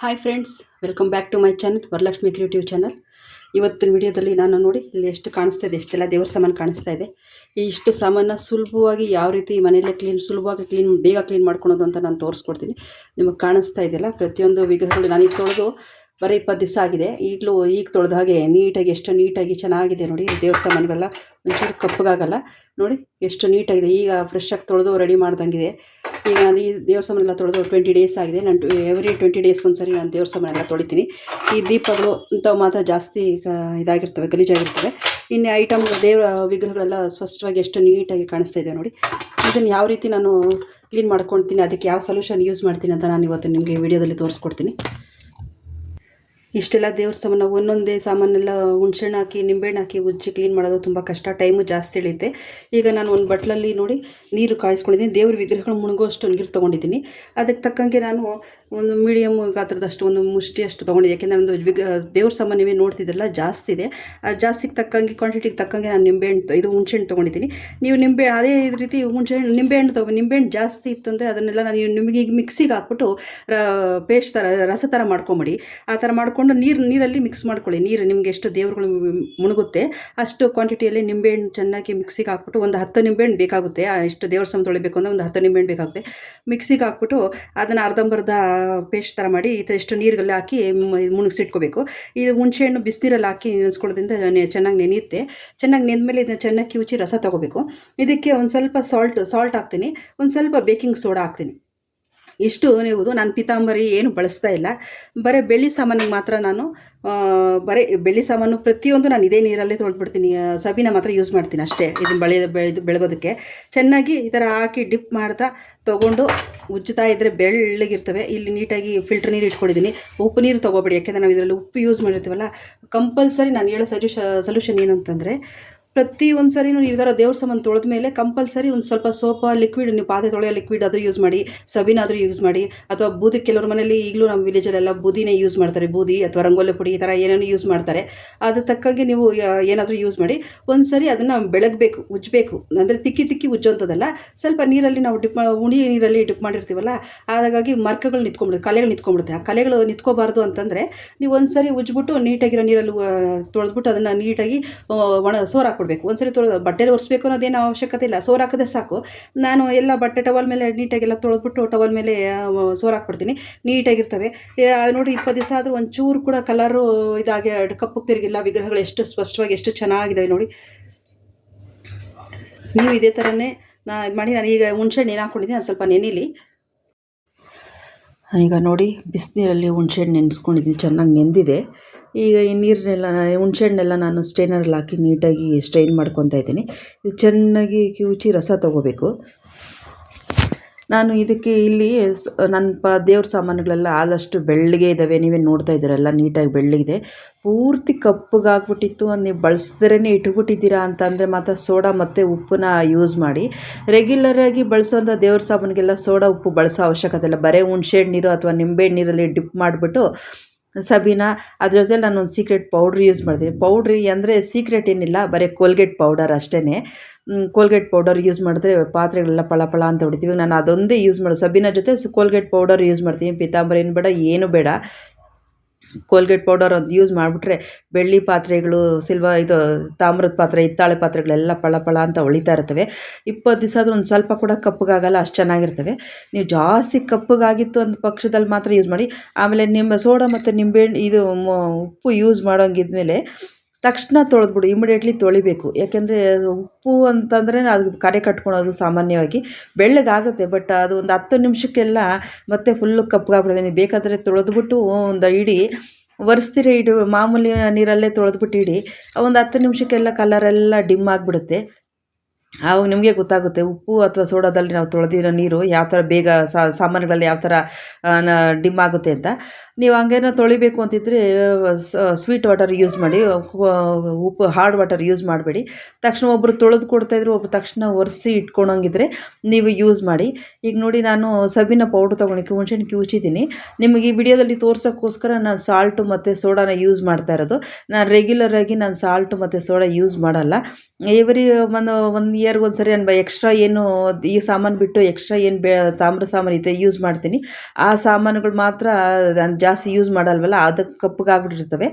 Hi friends, welcome back to my channel Varalakshmi creative channel. ಇವತ್ತಿನ ವಿಡಿಯೋದಲ್ಲಿ ನಾನು ನೋಡಿ ಇಲ್ಲಿ ಎಷ್ಟು ಕಾಣಿಸ್ತಾ ಇದೆ, ಎಷ್ಟೆಲ್ಲ ದೇವ್ರ ಸಾಮಾನು ಕಾಣಿಸ್ತಾ ಇದೆ. ಈ ಇಷ್ಟು ಸಾಮಾನ ಸುಲಭವಾಗಿ ಯಾವ ರೀತಿ ಮನೆಯಲ್ಲೇ ಸುಲಭವಾಗಿ ಬೇಗ ಕ್ಲೀನ್ ಮಾಡ್ಕೊಳೋದು ಅಂತ ನಾನು ತೋರಿಸ್ಕೊಡ್ತೀನಿ. ನಿಮಗೆ ಕಾಣಿಸ್ತಾ ಇದೆಯಲ್ಲ, ಪ್ರತಿಯೊಂದು ವಿಗ್ರಹಗಳು ನಾನೀಗ ತೊಳೆದು ಬರೀ 20 ದಿವಸ ಆಗಿದೆ. ಈಗ ತೊಳೆದ ಹಾಗೆ ನೀಟಾಗಿ ಎಷ್ಟು ನೀಟಾಗಿ ಚೆನ್ನಾಗಿದೆ ನೋಡಿ. ದೇವ್ರ ಸಾಮಾನುಗಳೆಲ್ಲ ಒಂಚೂರು ಕಪ್ಪಗಾಗಲ್ಲ ನೋಡಿ, ಎಷ್ಟು ನೀಟಾಗಿದೆ. ಈಗ ಫ್ರೆಶ್ ಆಗಿ ತೊಳೆದು ರೆಡಿ ಮಾಡ್ದಂಗಿದೆ. ಈಗ ನಾನು ಈ ದೇವ್ರ ಸಾಮಾನೆಲ್ಲ ತೊಳೆದು 20 ಡೇಸ್ ಆಗಿದೆ. ನಾನು ಎವ್ರಿ 20 ಡೇಸ್ಗೆ ಒಂದ್ಸರಿ ನಾನು ದೇವ್ರ ಸಾಮಾನೆಲ್ಲ ತೊಳಿತೀನಿ. ಈ ದೀಪಗಳು ಇಂಥವು ಮಾತ್ರ ಜಾಸ್ತಿ ಇದಾಗಿರ್ತವೆ, ಗಲೀಜಾಗಿರ್ತವೆ. ಇನ್ನು ಐಟಮ್ ದೇವರ ವಿಗ್ರಹಗಳೆಲ್ಲ ಸ್ಪಷ್ಟವಾಗಿ ಎಷ್ಟು ನೀಟಾಗಿ ಕಾಣಿಸ್ತಾ ಇದೆ ನೋಡಿ. ಇದನ್ನು ಯಾವ ರೀತಿ ನಾನು ಕ್ಲೀನ್ ಮಾಡ್ಕೊಳ್ತೀನಿ, ಅದಕ್ಕೆ ಯಾವ ಸೊಲ್ಯೂಷನ್ ಯೂಸ್ ಮಾಡ್ತೀನಿ ಅಂತ ನಾನು ಇವತ್ತು ನಿಮಗೆ ವಿಡಿಯೋದಲ್ಲಿ ತೋರಿಸ್ಕೊಡ್ತೀನಿ. ಇಷ್ಟೆಲ್ಲ ದೇವ್ರ ಸಾಮಾನು ಒಂದೊಂದೇ ಸಾಮಾನೆಲ್ಲ ಹುಣ್ಸೆಹಣ್ಣು ಹಾಕಿ ನಿಂಬೆಹಣ್ಣು ಹಾಕಿ ಉಜ್ಜಿ ಕ್ಲೀನ್ ಮಾಡೋದು ತುಂಬ ಕಷ್ಟ, ಟೈಮು ಜಾಸ್ತಿ ಇಳಿಯುತ್ತೆ. ಈಗ ನಾನು ಒಂದು ಬಟ್ಲಲ್ಲಿ ನೋಡಿ ನೀರು ಕಾಯಿಸ್ಕೊಂಡಿದ್ದೀನಿ. ದೇವ್ರ ವಿಗ್ರಹಗಳು ಮುಳುಗುವಷ್ಟು ನೀರು ತೊಗೊಂಡಿದ್ದೀನಿ. ಅದಕ್ಕೆ ತಕ್ಕಂಗೆ ನಾನು ಒಂದು ಮೀಡಿಯಮ್ ಗಾತ್ರದಷ್ಟು ಒಂದು ಮುಷ್ಟಿಯಷ್ಟು ತೊಗೊಂಡಿದ್ದೆ. ಯಾಕೆಂದರೆ ಒಂದು ದೇವ್ರ ಸಾಮಾನು ನೀವೇ ನೋಡ್ತಿದ್ರಲ್ಲ ಜಾಸ್ತಿ ಇದೆ. ಜಾಸ್ತಿಗೆ ತಕ್ಕಂಗೆ ಕ್ವಾಂಟಿಟಿಗೆ ತಕ್ಕಂಗೆ ನಾನು ಇದು ಹುಣ್ಸೆಹಣ್ಣು ತೊಗೊಂಡಿದ್ದೀನಿ. ನೀವು ಅದೇ ರೀತಿ ನಿಂಬೆಹಣ್ಣು ಜಾಸ್ತಿ ಇತ್ತಂದರೆ ಅದನ್ನೆಲ್ಲ ನಾನು ನಿಮಗೆ ಈಗ ಮಿಕ್ಸಿಗೆ ಹಾಕ್ಬಿಟ್ಟು ಪೇಸ್ಟ್ ಥರ ರಸ ಥರ ಮಾಡ್ಕೊಂಬಿಡಿ. ಆ ಥರ ಮಾಡ್ಕೊಂಡು ನೀರಲ್ಲಿ ಮಿಕ್ಸ್ ಮಾಡ್ಕೊಳ್ಳಿ. ನೀರು ನಿಮಗೆ ಎಷ್ಟು ದೇವ್ರುಗಳು ಮುಳುಗುತ್ತೆ ಅಷ್ಟು ಕ್ವಾಂಟಿಟಿಯಲ್ಲಿ ನಿಂಬೆಹಣ್ಣು ಚೆನ್ನಾಗಿ ಮಿಕ್ಸಿಗೆ ಹಾಕ್ಬಿಟ್ಟು ಒಂದು 10 ನಿಂಬೆಹಣ್ಣು ಬೇಕಾಗುತ್ತೆ. ಎಷ್ಟು ದೇವ್ರ ಸಾಮಾನು ತೊಳಿಬೇಕು ಅಂದರೆ ಒಂದು 10 ನಿಂಬೆಹಣ್ಣು ಬೇಕಾಗುತ್ತೆ. ಮಿಕ್ಸಿಗೆ ಹಾಕ್ಬಿಟ್ಟು ಅದನ್ನು ಅರ್ಧಂಬರ್ಧ ಪೇಸ್ಟ್ ಥರ ಮಾಡಿ ಇಷ್ಟು ನೀರುಗಳಲ್ಲಿ ಹಾಕಿ ಮುಳುಗಿಸಿಟ್ಕೋಬೇಕು. ಇದು ಹುಣಸೆಹಣ್ಣು ಬಿಸಿನೀರಲ್ಲಿ ಹಾಕಿ ನೆನೆಸ್ಕೊಳ್ಳೋದ್ರಿಂದ ಚೆನ್ನಾಗಿ ನೆನೆಯುತ್ತೆ. ಚೆನ್ನಾಗಿ ನೆಂದಮೇಲೆ ಇದನ್ನು ಚೆನ್ನಾಗಿ ಕಿವುಚಿ ರಸ ತೊಗೋಬೇಕು. ಇದಕ್ಕೆ ಒಂದು ಸ್ವಲ್ಪ ಸಾಲ್ಟ್ ಹಾಕ್ತೀನಿ, ಒಂದು ಸ್ವಲ್ಪ ಬೇಕಿಂಗ್ ಸೋಡಾ ಹಾಕ್ತೀನಿ. ಇಷ್ಟು ನೀವು ನಾನು ಪೀತಾಂಬರಿ ಏನು ಬಳಸ್ತಾ ಇಲ್ಲ. ಬರೀ ಬೆಳ್ಳಿ ಸಾಮಾನಿಗೆ ಮಾತ್ರ ನಾನು ಬರೀ ಬೆಳ್ಳಿ ಸಾಮಾನು ಪ್ರತಿಯೊಂದು ನಾನು ಇದೇ ನೀರಲ್ಲೇ ತೊಳೆದ್ಬಿಡ್ತೀನಿ. ಸಬೀನ ಮಾತ್ರ ಯೂಸ್ ಮಾಡ್ತೀನಿ ಅಷ್ಟೇ. ಇದನ್ನು ಬೆಳಗೋದಕ್ಕೆ ಚೆನ್ನಾಗಿ ಈ ಥರ ಹಾಕಿ ಡಿಪ್ ಮಾಡ್ತಾ ತೊಗೊಂಡು ಉಜ್ಜುತ್ತಾ ಇದ್ದರೆ ಬೆಳ್ಳಗಿರ್ತವೆ. ಇಲ್ಲಿ ನೀಟಾಗಿ ಫಿಲ್ಟ್ರ್ ನೀರು ಇಟ್ಕೊಂಡಿದ್ದೀನಿ. ಉಪ್ಪು ನೀರು ತೊಗೋಬೇಡಿ, ಯಾಕೆಂದರೆ ನಾವು ಇದರಲ್ಲಿ ಉಪ್ಪು ಯೂಸ್ ಮಾಡಿರ್ತೀವಲ್ಲ. ಕಂಪಲ್ಸರಿ ನಾನು ಹೇಳೋ ಸೊಲ್ಯೂಷನ್ ಏನು ಅಂತಂದರೆ, ಪ್ರತಿ ಒಂದು ಸರಿ ನೀವು ಈ ಥರ ದೇವ್ರ ಸಾಮಾನು ತೊಳೆದ ಮೇಲೆ ಕಂಪಲ್ಸರಿ ಒಂದು ಸ್ವಲ್ಪ ಸೋಪಾ ಲಿಕ್ವಿಡ್, ನೀವು ಪಾತ್ರೆ ತೊಳೆಯೋ ಲಿಕ್ವಿಡ್ ಆದರೂ ಯೂಸ್ ಮಾಡಿ, ಸಬೀನಾದರೂ ಯೂಸ್ ಮಾಡಿ, ಅಥವಾ ಬೂದಿ. ಕೆಲವ್ರ ಮನೇಲಿ ಈಗಲೂ ನಮ್ಮ ವಿಲೇಜಲ್ಲೆಲ್ಲ ಬೂದಿನೇ ಯೂಸ್ ಮಾಡ್ತಾರೆ. ಬೂದಿ ಅಥವಾ ರಂಗೋಲಿ ಪುಡಿ ಈ ಥರ ಏನೇನು ಯೂಸ್ ಮಾಡ್ತಾರೆ. ಅದ್ರ ತಕ್ಕಂಗೆ ನೀವು ಏನಾದರೂ ಯೂಸ್ ಮಾಡಿ. ಒಂದು ಸರಿ ಅದನ್ನು ಬೆಳಗಬೇಕು, ಉಜ್ಜಬೇಕು. ಅಂದರೆ ತಿಕ್ಕಿ ಉಜ್ಜೋಂಥದ್ದಲ್ಲ, ಸ್ವಲ್ಪ ನೀರಲ್ಲಿ ನಾವು ಉಣಿ ನೀರಲ್ಲಿ ಡಿಪ್ ಮಾಡಿರ್ತೀವಲ್ಲ, ಹಾಗಾಗಿ ಮರ್ಕಗಳು ನಿಂತ್ಕೊಂಡ್ಬಿಡುತ್ತೆ, ಕಲೆಗಳು ನಿಂತ್ಕೊಂಡ್ಬಿಡುತ್ತೆ. ಆ ಕಲೆಗಳು ನಿಂತ್ಕೋಬಾರ್ದು ಅಂತಂದರೆ ನೀವು ಒಂದು ಸರಿ ಉಜ್ಜಿಬಿಟ್ಟು ನೀಟಾಗಿರೋ ನೀರಲ್ಲಿ ತೊಳೆದ್ಬಿಟ್ಟು ಅದನ್ನು ನೀಟಾಗಿ ಸೋರ್ ಹಾಕ್ಬಿಡ್ಬೇಕು. ಒಂದ್ಸರಿ ಬಟ್ಟೆಲಿ ಒರೆಸ್ಬೇಕು ಅನ್ನೋದೇನು ಅವಶ್ಯಕತೆ ಇಲ್ಲ, ಸೋರ್ ಹಾಕಿದ್ರೆ ಸಾಕು. ನಾನು ಎಲ್ಲ ಬಟ್ಟೆ ಟವಲ್ ಮೇಲೆ ನೀಟಾಗೆಲ್ಲ ತೊಳೆದ್ಬಿಟ್ಟು ಟವಲ್ ಮೇಲೆ ಸೋರ್ ಹಾಕ್ಬಿಡ್ತೀನಿ. ನೀಟಾಗಿರ್ತವೆ ನೋಡಿ. 20 ದಿವಸ ಆದರೂ ಒಂಚೂರು ಕೂಡ ಕಲರು ಇದಾಗಿ ಕಪ್ಪು ತಿರುಗಿಲ್ಲ. ವಿಗ್ರಹಗಳು ಎಷ್ಟು ಸ್ಪಷ್ಟವಾಗಿ ಎಷ್ಟು ಚೆನ್ನಾಗಿದ್ದಾವೆ ನೋಡಿ. ನೀವು ಇದೇ ಥರನೇ ಇದು ಮಾಡಿ. ನಾನು ಈಗ ಹುಣ್ಸೆಹಣ್ಣು ಏನು ಹಾಕ್ಕೊಂಡಿದ್ದೀನಿ, ಅದು ಸ್ವಲ್ಪ ನೆನೀಲಿ. ಈಗ ನೋಡಿ, ಬಿಸಿನೀರಲ್ಲಿ ಹುಣ್ಸೆಹಣ್ಣು ನೆನೆಸ್ಕೊಂಡಿದ್ದೀನಿ, ಚೆನ್ನಾಗಿ ನೆಂದಿದೆ. ಈಗ ಈ ನೀರನ್ನೆಲ್ಲ ಹುಣ್ಸೆಹಣ್ಣೆಲ್ಲ ನಾನು ಸ್ಟ್ರೈನರಲ್ಲಿ ಹಾಕಿ ನೀಟಾಗಿ ಸ್ಟ್ರೈನ್ ಮಾಡ್ಕೊತಾ ಇದ್ದೀನಿ. ಇದು ಚೆನ್ನಾಗಿ ಕಿವುಚಿ ರಸ ತೊಗೋಬೇಕು. ನಾನು ಇದಕ್ಕೆ ಇಲ್ಲಿ ನನ್ನ ದೇವ್ರ ಸಾಮಾನುಗಳೆಲ್ಲ ಆದಷ್ಟು ಬೆಳ್ಳಗೆ ಇದ್ದಾವೆ. ನೀವೇ ನೋಡ್ತಾ ಇದ್ದೀರಲ್ಲ, ನೀಟಾಗಿ ಬೆಳ್ಳಗಿದೆ. ಪೂರ್ತಿ ಕಪ್ಪಗಾಗ್ಬಿಟ್ಟಿತ್ತು, ನೀವು ಬಳಸಿದ್ರೇ ಇಟ್ಬಿಟ್ಟಿದ್ದೀರಾ ಅಂತಂದರೆ ಮಾತ್ರ ಸೋಡಾ ಮತ್ತು ಉಪ್ಪನ್ನ ಯೂಸ್ ಮಾಡಿ. ರೆಗ್ಯುಲರಾಗಿ ಬಳಸೋಂಥ ದೇವ್ರ ಸಾಮಾನಿಗೆಲ್ಲ ಸೋಡಾ ಉಪ್ಪು ಬಳಸೋ ಅವಶ್ಯಕತೆ ಇಲ್ಲ. ಬರೀ ಹುಣ್ಸೆಹಣ್ಣು ನೀರು ಅಥವಾ ನಿಂಬೆಹಣ್ಣು ನೀರಲ್ಲಿ ಡಿಪ್ ಮಾಡಿಬಿಟ್ಟು ಸಬೀನಾ, ಅದ್ರ ಜೊತೆ ನಾನು ಒಂದು ಸೀಕ್ರೆಟ್ ಪೌಡ್ರ್ ಯೂಸ್ ಮಾಡ್ತೀನಿ. ಪೌಡ್ರಿ ಅಂದರೆ ಸೀಕ್ರೆಟ್ ಏನಿಲ್ಲ, ಬರೀ ಕೋಲ್ಗೇಟ್ ಪೌಡರ್ ಅಷ್ಟೇ. ಕೋಲ್ಗೇಟ್ ಪೌಡರ್ ಯೂಸ್ ಮಾಡಿದ್ರೆ ಪಾತ್ರೆಗಳೆಲ್ಲ ಪಳ ಅಂತ ಹೊಡಿತೀವಿ. ನಾನು ಅದೊಂದೇ ಯೂಸ್ ಮಾಡೋದು. ಸಬೀನಾ ಜೊತೆ ಕೋಲ್ಗೇಟ್ ಪೌಡರ್ ಯೂಸ್ ಮಾಡ್ತೀನಿ. ಪೀತಾಂಬರಿ ಏನು ಬೇಡ, ಏನು ಬೇಡ. ಕೋಲ್ಗೇಟ್ ಪೌಡರ್ ಒಂದು ಯೂಸ್ ಮಾಡಿಬಿಟ್ರೆ ಬೆಳ್ಳಿ ಪಾತ್ರೆಗಳು, ತಾಮ್ರದ ಪಾತ್ರೆ, ಹಿತ್ತಾಳೆ ಪಾತ್ರೆಗಳೆಲ್ಲ ಪಳ ಅಂತ ಹೊಳಿತಾ ಇರ್ತವೆ. 20 ದಿವಸ ಆದರೂ ಒಂದು ಸ್ವಲ್ಪ ಕೂಡ ಕಪ್ಪಗಾಗಲ್ಲ, ಅಷ್ಟು ಚೆನ್ನಾಗಿರ್ತವೆ. ನೀವು ಜಾಸ್ತಿ ಕಪ್ಪಗಾಗಿತ್ತು ಅಂದ ಪಕ್ಷದಲ್ಲಿ ಮಾತ್ರ ಯೂಸ್ ಮಾಡಿ. ಆಮೇಲೆ ನಿಮ್ಮ ಸೋಡಾ ಮತ್ತು ನಿಂಬೆಹಣ್ಣು ಉಪ್ಪು ಯೂಸ್ ಮಾಡೋಂಗಿದ್ಮೇಲೆ ತಕ್ಷಣ ತೊಳೆದ್ಬಿಡು, ಇಮಿಡಿಯೇಟ್ಲಿ ತೊಳಿಬೇಕು. ಯಾಕೆಂದರೆ ಉಪ್ಪು ಅಂತಂದರೆ ಅದು ಕರೆ ಕಟ್ಕೊಳೋದು ಸಾಮಾನ್ಯವಾಗಿ ಬೆಳ್ಳಗಾಗುತ್ತೆ. ಬಟ್ ಅದು ಒಂದು 10 ನಿಮಿಷಕ್ಕೆಲ್ಲ ಮತ್ತೆ ಫುಲ್ಲು ಕಪ್ಪಗಾಗ್ಬಿಡುತ್ತೆ. ನೀವು ಬೇಕಾದರೆ ತೊಳೆದ್ಬಿಟ್ಟು ಒಂದು ಇಡೀ ಒರೆಸ್ತೀರಿ, ಮಾಮೂಲಿ ನೀರಲ್ಲೇ ತೊಳೆದ್ಬಿಟ್ಟು ಇಡಿ, ಒಂದು 10 ನಿಮಿಷಕ್ಕೆಲ್ಲ ಕಲರೆಲ್ಲ ಡಿಮ್ ಆಗಿಬಿಡುತ್ತೆ. ಆವಾಗ ನಿಮಗೆ ಗೊತ್ತಾಗುತ್ತೆ ಉಪ್ಪು ಅಥವಾ ಸೋಡಾದಲ್ಲಿ ನಾವು ತೊಳೆದಿರೋ ನೀರು ಯಾವ ಥರ ಬೇಗ ಸಾಮಾನುಗಳಲ್ಲಿ ಯಾವ ಥರ ಡಿಮ್ ಆಗುತ್ತೆ ಅಂತ. ನೀವು ಹಂಗೇನೋ ತೊಳಿಬೇಕು ಅಂತಿದ್ದರೆ ಸ್ವೀಟ್ ವಾಟರ್ ಯೂಸ್ ಮಾಡಿ, ಹಾರ್ಡ್ ವಾಟರ್ ಯೂಸ್ ಮಾಡಬೇಡಿ. ತಕ್ಷಣ ಒಬ್ಬರು ತೊಳೆದು ಕೊಡ್ತಾಯಿದ್ರು, ಒಬ್ಬರು ತಕ್ಷಣ ಒರೆಸಿ ಇಟ್ಕೊಳಂಗಿದ್ರೆ ನೀವು ಯೂಸ್ ಮಾಡಿ. ಈಗ ನೋಡಿ, ನಾನು ಸಬೀನ ಪೌಡ್ರ್ ತೊಗೊಂಡು ಹುಣ್ಸೆಹಣ್ಣು ಕಿವುಚಿದ್ದೀನಿ. ನಿಮಗೆ ಈ ವಿಡಿಯೋದಲ್ಲಿ ತೋರ್ಸೋಕ್ಕೋಸ್ಕರ ನಾನು ಸಾಲ್ಟು ಮತ್ತು ಸೋಡಾನ ಯೂಸ್ ಮಾಡ್ತಾ ಇರೋದು. ನಾನು ರೆಗ್ಯುಲರಾಗಿ ಸಾಲ್ಟು ಮತ್ತು ಸೋಡಾ ಯೂಸ್ ಮಾಡಲ್ಲ. ಎವ್ರಿ ಒಂದು ಇಯರ್ಗೆ ಒಂದು ಸರಿ ನಾನು ಎಕ್ಸ್ಟ್ರಾ ಏನು ಈ ಸಾಮಾನು ಬಿಟ್ಟು ಎಕ್ಸ್ಟ್ರಾ ಏನು ತಾಮ್ರ ಸಾಮಾನು ಇದೆ ಯೂಸ್ ಮಾಡ್ತೀನಿ, ಆ ಸಾಮಾನುಗಳು ಮಾತ್ರ ನಾನು ಜಾಸ್ತಿ ಯೂಸ್ ಮಾಡಲ್ವಲ್ಲ, ಅದಕ್ಕೆ ಕಪ್ಪಗಾಗ್ಬಿಟ್ಟಿರ್ತವೆ,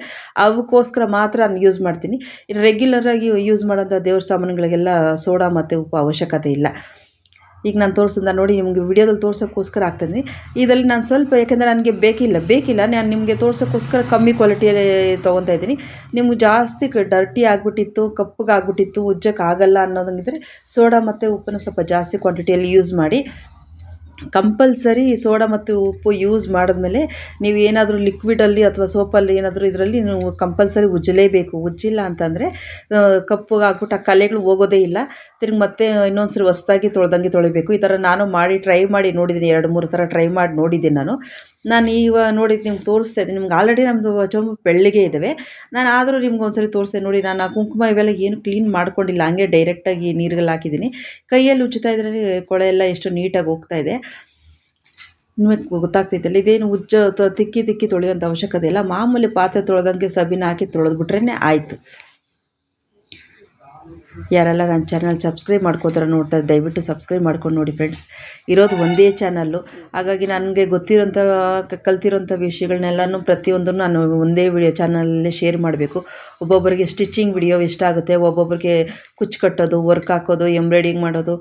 ಅವಕ್ಕೋಸ್ಕರ ಮಾತ್ರ ನಾನು ಯೂಸ್ ಮಾಡ್ತೀನಿ. ರೆಗ್ಯುಲರಾಗಿ ಯೂಸ್ ಮಾಡೋಂಥ ದೇವ್ರ ಸಾಮಾನುಗಳಿಗೆಲ್ಲ ಸೋಡಾ ಮತ್ತು ಉಪ್ಪು ಅವಶ್ಯಕತೆ ಇಲ್ಲ. ಈಗ ನಾನು ತೋರಿಸಿದ ನೋಡಿ ನಿಮಗೆ ವಿಡಿಯೋದಲ್ಲಿ ತೋರ್ಸೋಕ್ಕೋಸ್ಕರ ಆಗ್ತಾಯಿದ್ದೀನಿ. ಇದರಲ್ಲಿ ನಾನು ಸ್ವಲ್ಪ, ಯಾಕೆಂದರೆ ನನಗೆ ಬೇಕಿಲ್ಲ, ನಾನು ನಿಮಗೆ ತೋರ್ಸೋಕ್ಕೋಸ್ಕರ ಕಮ್ಮಿ ಕ್ವಾಲಿಟಿಯಲ್ಲಿ ತೊಗೊತಾ ಇದ್ದೀನಿ. ನಿಮ್ಗೆ ಜಾಸ್ತಿ ಡರ್ಟಿ ಆಗಿಬಿಟ್ಟಿತ್ತು, ಕಪ್ಪಗಾಗ್ಬಿಟ್ಟಿತ್ತು, ಉಜ್ಜೋಕ್ಕಾಗಲ್ಲ ಅನ್ನೋದಂಗಿದ್ರೆ ಸೋಡಾ ಮತ್ತು ಉಪ್ಪನ್ನು ಸ್ವಲ್ಪ ಜಾಸ್ತಿ ಕ್ವಾಂಟಿಟಿಯಲ್ಲಿ ಯೂಸ್ ಮಾಡಿ. ಕಂಪಲ್ಸರಿ ಸೋಡಾ ಮತ್ತು ಉಪ್ಪು ಯೂಸ್ ಮಾಡಿದ್ಮೇಲೆ ನೀವು ಏನಾದರೂ ಲಿಕ್ವಿಡಲ್ಲಿ ಅಥವಾ ಸೋಪಲ್ಲಿ ಏನಾದರೂ ಇದರಲ್ಲಿ ನೀವು ಕಂಪಲ್ಸರಿ ಉಜ್ಜಲೇಬೇಕು. ಉಜ್ಜಿಲ್ಲ ಅಂತಂದರೆ ಕಪ್ಪಗಾಗ್ಬಿಟ್ಟು ಆ ಕಲೆಗಳು ಹೋಗೋದೇ ಇಲ್ಲ. ತಿರ್ಗಿ ಮತ್ತೆ ಇನ್ನೊಂದು ಸರಿ ಹೊಸ್ದಾಗಿ ತೊಳೆಬೇಕು. ಈ ಥರ ನಾನು ಟ್ರೈ ಮಾಡಿ ನೋಡಿದ್ದೀನಿ, 2-3 ಥರ ಟ್ರೈ ಮಾಡಿ ನೋಡಿದ್ದೀನಿ ನಾನು ಈಗ ನೋಡಿದ್ದು ನಿಮ್ಗೆ ತೋರಿಸ್ತಾ ಇದ್ದೀನಿ. ನಿಮ್ಗೆ ಆಲ್ರೆಡಿ ನಮ್ಮದು ಚೊಂಬು ಬೆಳ್ಳಗೆ ಇದ್ದಾವೆ, ನಾನು ಆದರೂ ನಿಮ್ಗೆ ಒಂದ್ಸರಿ ತೋರಿಸ್ದೆ ನೋಡಿ. ನಾನು ಆ ಕುಂಕುಮ ಇವೆಲ್ಲ ಏನು ಕ್ಲೀನ್ ಮಾಡ್ಕೊಂಡಿಲ್ಲ, ಹಂಗೆ ಡೈರೆಕ್ಟಾಗಿ ನೀರುಗಳಲ್ಲಿ ಹಾಕಿದ್ದೀನಿ. ಕೈಯಲ್ಲಿ ಉಜ್ಜುತ್ತಾ ಇದ್ದರೆ ಕೊಳೆ ಎಲ್ಲ ಎಷ್ಟು ನೀಟಾಗಿ ಹೋಗ್ತಾ ಇದೆ, ನಿಮಗೆ ಗೊತ್ತಾಗ್ತೈತಲ್ಲ. ಇದೇನು ತಿಕ್ಕಿ ತೊಳೆಯೋಂಥ ಅವಶ್ಯಕತೆ ಇಲ್ಲ. ಮಾಮೂಲಿ ಪಾತ್ರೆ ತೊಳೆದಂಗೆ ಸಬೀನ ಹಾಕಿ ತೊಳೆದ್ಬಿಟ್ರೇ ಆಯಿತು. ಯಾರೆಲ್ಲ ನನ್ನ ಚಾನಲ್ ಸಬ್ಸ್ಕ್ರೈಬ್ ಮಾಡ್ಕೋತಾರೆ ನೋಡ್ತಾರೆ, ದಯವಿಟ್ಟು ಸಬ್ಸ್ಕ್ರೈಬ್ ಮಾಡ್ಕೊಂಡು ನೋಡಿ ಫ್ರೆಂಡ್ಸ್. ಇರೋದು ಒಂದೇ ಚಾನಲ್ಲು, ಹಾಗಾಗಿ ನನಗೆ ಗೊತ್ತಿರೋಂಥ ಕಲ್ತಿರೋಂಥ ವಿಷಯಗಳನ್ನೆಲ್ಲನೂ ಪ್ರತಿಯೊಂದನ್ನು ನಾನು ಒಂದೇ ಚಾನಲಲ್ಲೇ ಶೇರ್ ಮಾಡಬೇಕು. ಒಬ್ಬೊಬ್ಬರಿಗೆ ಸ್ಟಿಚಿಂಗ್ ವಿಡಿಯೋ ಇಷ್ಟ ಆಗುತ್ತೆ, ಒಬ್ಬೊಬ್ಬರಿಗೆ ಕುಚ್ಚು ಕಟ್ಟೋದು, ವರ್ಕ್ ಹಾಕೋದು, ಎಂಬ್ರಾಯ್ಡಿಂಗ್ ಮಾಡೋದು,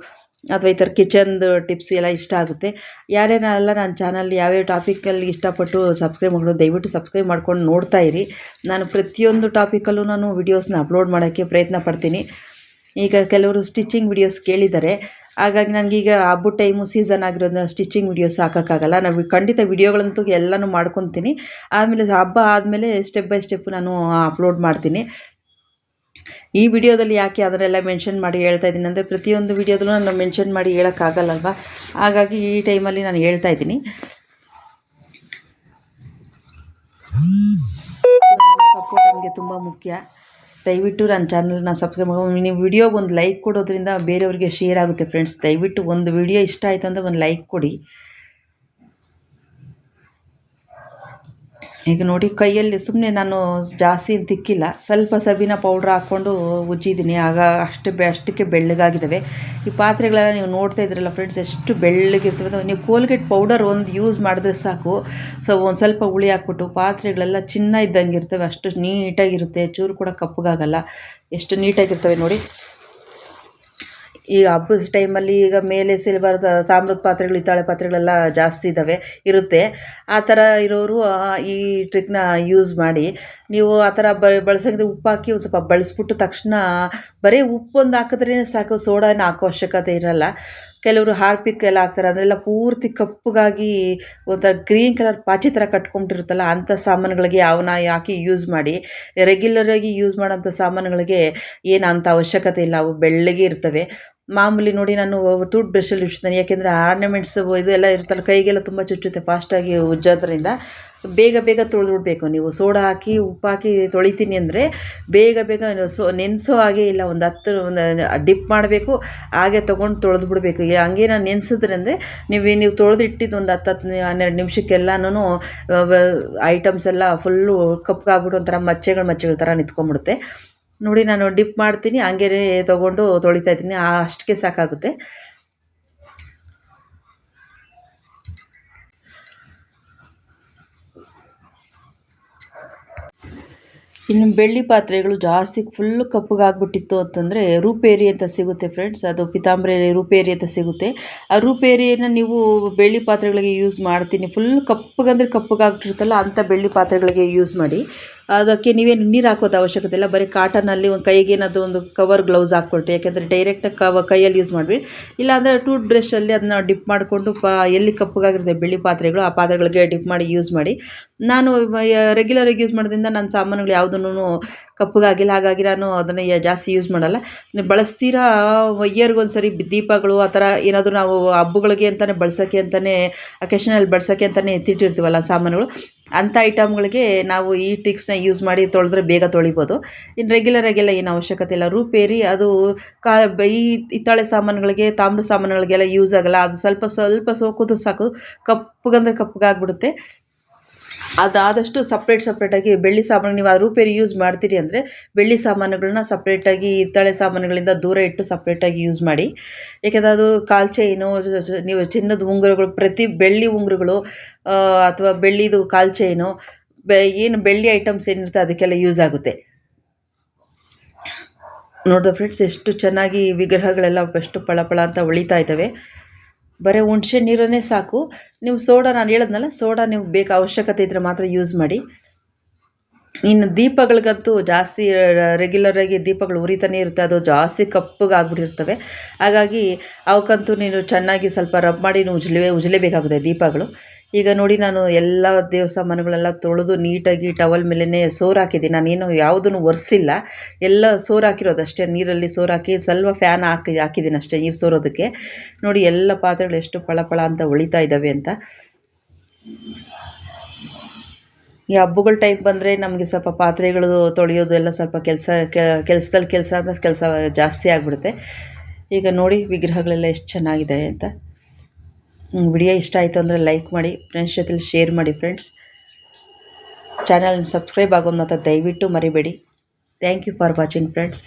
ಅಥವಾ ಈ ಥರ ಕಿಚನ್ದು ಟಿಪ್ಸ್ ಎಲ್ಲ ಇಷ್ಟ ಆಗುತ್ತೆ. ಯಾರೇನೆಲ್ಲ ನನ್ನ ಚಾನಲ್ ಯಾವ್ಯಾವ ಟಾಪಿಕಲ್ಲಿ ಇಷ್ಟಪಟ್ಟು ಸಬ್ಸ್ಕ್ರೈಬ್ ಮಾಡೋದು, ದಯವಿಟ್ಟು ಸಬ್ಸ್ಕ್ರೈಬ್ ಮಾಡ್ಕೊಂಡು ನೋಡ್ತಾ ಇರಿ. ನಾನು ಪ್ರತಿಯೊಂದು ಟಾಪಿಕಲ್ಲೂ ನಾನು ವಿಡಿಯೋಸ್ನ ಅಪ್ಲೋಡ್ ಮಾಡೋಕ್ಕೆ ಪ್ರಯತ್ನ ಪಡ್ತೀನಿ. ಈಗ ಕೆಲವರು ಸ್ಟಿಚಿಂಗ್ ವಿಡಿಯೋಸ್ ಕೇಳಿದ್ದಾರೆ, ಹಾಗಾಗಿ ನನಗೀಗ ಹಬ್ಬದ ಟೈಮು ಸೀಸನ್ ಆಗಿರೋದನ್ನ ಸ್ಟಿಚಿಂಗ್ ವಿಡಿಯೋಸ್ ಹಾಕೋಕ್ಕಾಗಲ್ಲ. ನಾವು ಖಂಡಿತ ವಿಡಿಯೋಗಳಂತೂ ಎಲ್ಲನೂ ಮಾಡ್ಕೊತೀನಿ. ಆದಮೇಲೆ ಹಬ್ಬ ಆದಮೇಲೆ ಸ್ಟೆಪ್ ಬೈ ಸ್ಟೆಪ್ ನಾನು ಅಪ್ಲೋಡ್ ಮಾಡ್ತೀನಿ. ಈ ವಿಡಿಯೋದಲ್ಲಿ ಯಾಕೆ ಅದನ್ನೆಲ್ಲ ಮೆನ್ಷನ್ ಮಾಡಿ ಹೇಳ್ತಾ ಇದ್ದೀನಿ ಅಂದರೆ, ಪ್ರತಿಯೊಂದು ವಿಡಿಯೋದಲ್ಲೂ ನಾನು ಮೆನ್ಷನ್ ಮಾಡಿ ಹೇಳೋಕ್ಕಾಗಲ್ಲಲ್ವ, ಹಾಗಾಗಿ ಈ ಟೈಮಲ್ಲಿ ನಾನು ಹೇಳ್ತಾ ಇದ್ದೀನಿ. ಸಪೋರ್ಟ್ ನಮಗೆ ತುಂಬ ಮುಖ್ಯ. ದಯವಿಟ್ಟು ನನ್ನ ಚಾನಲ್ನ ಸಬ್ಸ್ಕ್ರೈಬ್ ಮಾಡಿ. ನೀವು ವಿಡಿಯೋಗೆ ಒಂದು ಲೈಕ್ ಕೊಡೋದ್ರಿಂದ ಬೇರೆಯವ್ರಿಗೆ ಶೇರ್ ಆಗುತ್ತೆ ಫ್ರೆಂಡ್ಸ್. ದಯವಿಟ್ಟು ಒಂದು ವಿಡಿಯೋ ಇಷ್ಟ ಆಯಿತು ಅಂದರೆ ಒಂದು ಲೈಕ್ ಕೊಡಿ. ಈಗ ನೋಡಿ, ಕೈಯಲ್ಲಿ ಸುಮ್ಮನೆ ನಾನು ಜಾಸ್ತಿ ತಿಕ್ಕಿಲ್ಲ, ಸ್ವಲ್ಪ ಸಬೀನ ಪೌಡ್ರ್ ಹಾಕ್ಕೊಂಡು ಉಜ್ಜಿದ್ದೀನಿ. ಆಗ ಅಷ್ಟಕ್ಕೆ ಬೆಳ್ಳಗಾಗಿದ್ದಾವೆ ಈ ಪಾತ್ರೆಗಳೆಲ್ಲ. ನೀವು ನೋಡ್ತಾ ಇದ್ರಲ್ಲ ಫ್ರೆಂಡ್ಸ್, ಎಷ್ಟು ಬೆಳ್ಳಗಿರ್ತವೆ. ನೀವು ಕೋಲ್ಗೇಟ್ ಪೌಡರ್ ಒಂದು ಯೂಸ್ ಮಾಡಿದ್ರೆ ಸಾಕು, ಒಂದು ಸ್ವಲ್ಪ ಹುಳಿ ಹಾಕ್ಬಿಟ್ಟು ಪಾತ್ರೆಗಳೆಲ್ಲ ಚಿನ್ನ ಇದ್ದಂಗೆ ಇರ್ತವೆ, ಅಷ್ಟು ನೀಟಾಗಿರುತ್ತೆ, ಚೂರು ಕೂಡ ಕಪ್ಪಗಾಗಲ್ಲ, ಎಷ್ಟು ನೀಟಾಗಿರ್ತವೆ ನೋಡಿ. ಈ ಹಬ್ಬದ ಟೈಮಲ್ಲಿ ಈಗ ಮೇಲೆ ಸಿಲ್ವರ್ ತಾಮ್ರದ ಪಾತ್ರೆಗಳು, ಹಿತ್ತಾಳೆ ಪಾತ್ರೆಗಳೆಲ್ಲ ಜಾಸ್ತಿ ಇರುತ್ತೆ. ಆ ಥರ ಇರೋರು ಈ ಟ್ರಿಕ್ನ ಯೂಸ್ ಮಾಡಿ. ನೀವು ಆ ಥರ ಬಳಸೋಂಗಿದ್ರೆ ಉಪ್ಪು ಹಾಕಿ ಒಂದು ಸ್ವಲ್ಪ ಬಳಸ್ಬಿಟ್ಟು ತಕ್ಷಣ ಬರೀ ಉಪ್ಪೊಂದು ಹಾಕಿದ್ರೇ ಸಾಕು, ಸೋಡಾನ ಹಾಕೋ ಅವಶ್ಯಕತೆ ಇರಲ್ಲ. ಕೆಲವರು ಹಾರ್ಪಿಕ್ ಎಲ್ಲ ಹಾಕ್ತಾರೆ, ಅದೆಲ್ಲ ಪೂರ್ತಿ ಕಪ್ಪಗಾಗಿ ಒಂಥರ ಗ್ರೀನ್ ಕಲರ್ ಪಾಚಿ ಥರ ಕಟ್ಕೊಂಡಿರುತ್ತಲ್ಲ, ಅಂಥ ಸಾಮಾನುಗಳಿಗೆ ಅವನ್ನ ಹಾಕಿ ಯೂಸ್ ಮಾಡಿ. ರೆಗ್ಯುಲರಾಗಿ ಯೂಸ್ ಮಾಡೋಂಥ ಸಾಮಾನುಗಳಿಗೆ ಏನು ಅಂಥ ಅವಶ್ಯಕತೆ ಇಲ್ಲ, ಅವು ಬೆಳ್ಳಗೆ ಇರ್ತವೆ. ಮಾಮೂಲಿ ನೋಡಿ, ನಾನು ಟೂತ್ ಬ್ರಷಲ್ಲಿ ಉಜ್ತೀನಿ, ಯಾಕೆಂದರೆ ಆರ್ನಮೆಂಟ್ಸ್ ಇದೆಲ್ಲ ಇರುತ್ತಲ್ಲ, ಕೈಗೆಲ್ಲ ತುಂಬ ಚುಚ್ಚುತ್ತೆ ಫಾಸ್ಟಾಗಿ ಉಜ್ಜೋದ್ರಿಂದ. ಬೇಗ ತೊಳೆದ್ಬಿಡ್ಬೇಕು. ನೀವು ಸೋಡಾ ಹಾಕಿ ಉಪ್ಪು ಹಾಕಿ ತೊಳಿತೀನಿ ಅಂದರೆ ಬೇಗ ನೆನೆಸೋ ಹಾಗೆ ಇಲ್ಲ, ಒಂದು 10 ಡಿಪ್ ಮಾಡಬೇಕು, ಹಾಗೆ ತೊಗೊಂಡು ತೊಳೆದ್ಬಿಡ್ಬೇಕು. ಹಂಗೆ ನಾನು ನೆನೆಸಿದ್ರೆ ಅಂದರೆ ನೀವು ತೊಳೆದಿಟ್ಟಿದ್ದು ಒಂದು 10-12 ನಿಮಿಷಕ್ಕೆಲ್ಲನೂ ಐಟಮ್ಸ್ ಎಲ್ಲ ಫುಲ್ಲು ಕಪ್ಪಗಾಗ್ಬಿಟ್ಟು ಒಂಥರ ಮಚ್ಚೆಗಳ ಥರ ನಿಂತ್ಕೊಂಡ್ಬಿಡುತ್ತೆ ನೋಡಿ. ನಾನು ಡಿಪ್ ಮಾಡ್ತೀನಿ, ಹಂಗೇ ತೊಗೊಂಡು ತೊಳಿತಾ ಇದ್ದೀನಿ, ಅಷ್ಟಕ್ಕೆ ಸಾಕಾಗುತ್ತೆ. ಇನ್ನು ಬೆಳ್ಳಿ ಪಾತ್ರೆಗಳು ಜಾಸ್ತಿ ಫುಲ್ಲು ಕಪ್ಪಗಾಗ್ಬಿಟ್ಟಿತ್ತು ಅಂತಂದರೆ ರೂಪೇರಿ ಅಂತ ಸಿಗುತ್ತೆ ಫ್ರೆಂಡ್ಸ್, ಅದು ಪಿತಾಂಬರಿ ರೂಪೇರಿ ಅಂತ ಸಿಗುತ್ತೆ. ಆ ರೂಪೇರಿಯನ್ನು ನೀವು ಬೆಳ್ಳಿ ಪಾತ್ರೆಗಳಿಗೆ ಯೂಸ್ ಮಾಡ್ತೀನಿ. ಫುಲ್ ಕಪ್ಪಗಾಗ್ಬಿಟ್ಟಿರುತ್ತಲ್ಲ, ಅಂಥ ಬೆಳ್ಳಿ ಪಾತ್ರೆಗಳಿಗೆ ಯೂಸ್ ಮಾಡಿ. ಅದಕ್ಕೆ ನೀವೇನು ನೀರು ಹಾಕೋದು ಅವಶ್ಯಕತೆ ಇಲ್ಲ, ಬರೀ ಕಾಟನಲ್ಲಿ ಒಂದು ಕೈಗೇನಾದರೂ ಒಂದು ಕವರ್ ಗ್ಲೌಸ್ ಹಾಕ್ಕೊಳ್ರಿ, ಯಾಕೆಂದರೆ ಡೈರೆಕ್ಟಾಗಿ ಕೈಯಲ್ಲಿ ಯೂಸ್ ಮಾಡಿಬಿಡಿ. ಇಲ್ಲಾಂದರೆ ಟೂತ್ ಬ್ರಷಲ್ಲಿ ಅದನ್ನ ಡಿಪ್ ಮಾಡಿಕೊಂಡು ಎಲ್ಲಿ ಕಪ್ಪಗಾಗಿರುತ್ತೆ ಬೆಳ್ಳಿ ಪಾತ್ರೆಗಳು, ಆ ಪಾತ್ರೆಗಳಿಗೆ ಡಿಪ್ ಮಾಡಿ ಯೂಸ್ ಮಾಡಿ. ನಾನು ರೆಗ್ಯುಲರಾಗಿ ಯೂಸ್ ಮಾಡೋದ್ರಿಂದ ನನ್ನ ಸಾಮಾನುಗಳು ಯಾವುದೂ ಕಪ್ಪಗಾಗಿಲ್ಲ, ಹಾಗಾಗಿ ನಾನು ಅದನ್ನು ಜಾಸ್ತಿ ಯೂಸ್ ಮಾಡಲ್ಲ. ಬಳಸ್ತೀರಾ ಇಯರ್ಗೊಂದು ಸರಿ ದೀಪಗಳು ಆ ಥರ ಏನಾದರೂ ನಾವು ಹಬ್ಬಗಳಿಗೆ ಅಂತಲೇ ಬಳಸೋಕ್ಕೆ ಅಂತಲೇ ಅಕೇಶನಲ್ಲಿ ಬಳಸೋಕ್ಕೆ ಅಂತಲೇ ಎತ್ತಿಟ್ಟಿರ್ತೀವಲ್ಲ ಸಾಮಾನುಗಳು, ಅಂಥ ಐಟಮ್ಗಳಿಗೆ ನಾವು ಈ ಟ್ರಿಕ್ಸ್ನ ಯೂಸ್ ಮಾಡಿ ತೊಳೆದ್ರೆ ಬೇಗ ತೊಳಿಬೋದು. ಇನ್ನು ರೆಗ್ಯುಲರಾಗೆಲ್ಲ ಏನು ಅವಶ್ಯಕತೆ ಇಲ್ಲ. ರೂಪೇರಿ ಅದು ಈ ಹಿತ್ತಾಳೆ ಸಾಮಾನುಗಳಿಗೆ, ತಾಮ್ರ ಸಾಮಾನುಗಳಿಗೆಲ್ಲ ಯೂಸ್ ಆಗಲ್ಲ. ಅದು ಸ್ವಲ್ಪ ಸೋಕಿದ್ರು ಸಾಕು, ಕಪ್ಪಗಾಗ್ಬಿಡುತ್ತೆ. ಅದಾದಷ್ಟು ಸಪ್ರೇಟಾಗಿ ಬೆಳ್ಳಿ ಸಾಮಾನು ನೀವು ಆ ರೂಪೇರಿ ಯೂಸ್ ಮಾಡ್ತೀರಿ ಅಂದರೆ ಬೆಳ್ಳಿ ಸಾಮಾನುಗಳನ್ನ ಸಪ್ರೇಟಾಗಿ ಹಿತ್ತಾಳೆ ಸಾಮಾನುಗಳಿಂದ ದೂರ ಇಟ್ಟು ಸಪ್ರೇಟಾಗಿ ಯೂಸ್ ಮಾಡಿ. ಏಕೆಂದರೆ ಅದು ಕಾಲು ಚೈನು, ನೀವು ಚಿನ್ನದ ಉಂಗುರಗಳು, ಪ್ರತಿ ಬೆಳ್ಳಿ ಉಂಗುರಗಳು ಅಥವಾ ಬೆಳ್ಳಿದು ಕಾಲು ಚೈನು, ಏನು ಬೆಳ್ಳಿ ಐಟಮ್ಸ್ ಏನಿರುತ್ತೆ ಅದಕ್ಕೆಲ್ಲ ಯೂಸ್ ಆಗುತ್ತೆ. ನೋಡಿದ ಫ್ರೆಂಡ್ಸ್ ಎಷ್ಟು ಚೆನ್ನಾಗಿ ವಿಗ್ರಹಗಳೆಲ್ಲ ಎಷ್ಟು ಪಳಪಳ ಅಂತ ಹೊಳಿತಾ ಇದ್ದಾವೆ. ಬರೀ ಹುಣಸೆ ನೀರನ್ನೇ ಸಾಕು. ನೀವು ಸೋಡಾ, ನಾನು ಹೇಳಿದ್ನಲ್ಲ, ಸೋಡಾ ನೀವು ಬೇಕು ಅವಶ್ಯಕತೆ ಇದ್ದರೆ ಮಾತ್ರ ಯೂಸ್ ಮಾಡಿ. ಇನ್ನು ದೀಪಗಳಿಗಂತೂ ಜಾಸ್ತಿ ರೆಗ್ಯುಲರಾಗಿ ದೀಪಗಳು ಉರಿತಾನೆ ಇರುತ್ತೆ, ಅದು ಜಾಸ್ತಿ ಕಪ್ಪಗೆ ಆಗ್ಬಿಟ್ಟಿರ್ತವೆ. ಹಾಗಾಗಿ ಅವಕ್ಕಂತೂ ನೀನು ಚೆನ್ನಾಗಿ ಸ್ವಲ್ಪ ರಬ್ ಮಾಡಿ ಉಜ್ಲೇಬೇಕಾಗುತ್ತೆ ದೀಪಗಳು. ಈಗ ನೋಡಿ, ನಾನು ಎಲ್ಲ ಸಾಮಾನುಗಳೆಲ್ಲ ತೊಳೆದು ನೀಟಾಗಿ ಟವಲ್ ಮೇಲೇ ಸೋರು ಹಾಕಿದ್ದೀನಿ. ನಾನೇನು ಯಾವುದನ್ನು ಒರೆಸಿಲ್ಲ, ಎಲ್ಲ ಸೋರು ಹಾಕಿರೋದು ಅಷ್ಟೇ. ನೀರಲ್ಲಿ ಸೋರು ಹಾಕಿ ಸ್ವಲ್ಪ ಫ್ಯಾನ್ ಹಾಕಿದ್ದೀನಿ ಅಷ್ಟೇ, ನೀರು ಸೋರೋದಕ್ಕೆ. ನೋಡಿ ಎಲ್ಲ ಪಾತ್ರೆಗಳು ಎಷ್ಟು ಪಳಪಳ ಅಂತ ಹೊಳಿತಾ ಇದ್ದಾವೆ ಅಂತ. ಈ ಹಬ್ಬಗಳ ಟೈಮ್ ಬಂದರೆ ನಮಗೆ ಸ್ವಲ್ಪ ಪಾತ್ರೆಗಳು ತೊಳೆಯೋದು ಎಲ್ಲ ಸ್ವಲ್ಪ ಕೆಲಸದಲ್ಲಿ ಕೆಲಸ ಜಾಸ್ತಿ ಆಗಿಬಿಡುತ್ತೆ. ಈಗ ನೋಡಿ ವಿಗ್ರಹಗಳೆಲ್ಲ ಎಷ್ಟು ಚೆನ್ನಾಗಿದೆ ಅಂತ. ವಿಡಿಯೋ ಇಷ್ಟ ಆಯಿತು ಅಂದರೆ ಲೈಕ್ ಮಾಡಿ, ಫ್ರೆಂಡ್ಸ್ ಜೊತೆಲಿ ಶೇರ್ ಮಾಡಿ. ಫ್ರೆಂಡ್ಸ್, ಚಾನಲ್ನ ಸಬ್ಸ್ಕ್ರೈಬ್ ಆಗೋದು ಮಾತ್ರ ದಯವಿಟ್ಟು ಮರಿಬೇಡಿ. Thank you for watching friends.